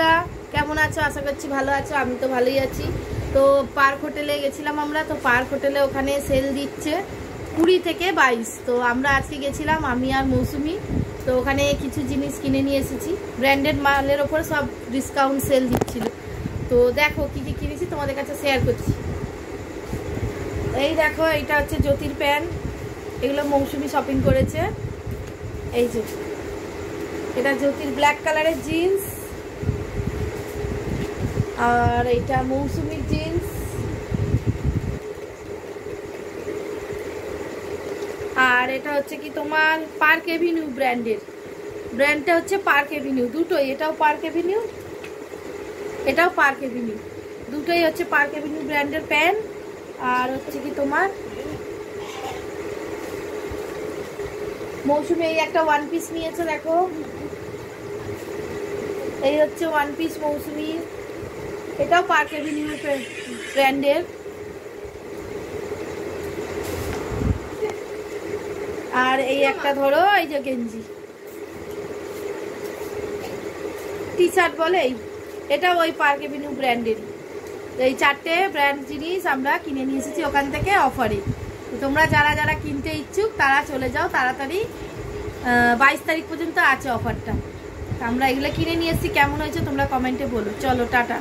বন্ধুরা, কেমন আছো? আশা করছি ভালো আছো। আমি তো ভালোই আছি। তো পার্ক হোটেলে গেছিলাম আমরা। তো পার্ক হোটেলে ওখানে সেল দিচ্ছে 20 থেকে 22। তো আমরা আজকে গেছিলাম, আমি আর মৌসুমি। তো ওখানে কিছু জিনিস কিনে নিয়ে এসেছি। ব্র্যান্ডেড মালের ওপর সব ডিসকাউন্ট সেল দিচ্ছিল। তো দেখো কি কি কিনেছি, তোমাদের কাছে শেয়ার করছি। এই দেখো, এইটা হচ্ছে জ্যোতির প্যান্ট। এগুলো মৌসুমি শপিং করেছে। এই যে এটা জ্যোতির ব্ল্যাক কালারের জিন্স, আর এটা মৌসুমির জিন্স। আর এটা হচ্ছে কি তোমার পার্ক এভিনিউ ব্র্যান্ডটা হচ্ছে পার্ক এভিনিউ। দুটোই, এটাও পার্ক এভিনিউ, এটাও পার্ক এভিনিউ। দুটোই হচ্ছে পার্ক এভিনিউ ব্র্যান্ডের প্যান্ট। আর হচ্ছে কি তোমার মৌসুমি এই একটা ওয়ান পিস নিয়েছে, দেখো এই হচ্ছে ওয়ান পিস মৌসুমি। এটাও পার্ক এভিনিউ ব্র্যান্ডের। আর এই একটা ধরো, এই যে গেঞ্জি টি শার্ট বলে, এটা ওই পার্ক এভিনিউ ব্র্যান্ডের। এই চারটে ব্র্যান্ড জিনিস আমরা কিনে নিয়ে এসেছি ওখান থেকে অফারে। তোমরা যারা যারা কিনতে ইচ্ছুক তারা চলে যাও তাড়াতাড়ি। 22 তারিখ পর্যন্ত আছে অফারটা। আমরা এগুলো কিনে নিয়ে এসেছি। কেমন হয়েছে তোমরা কমেন্টে বলো। চলো টাটা।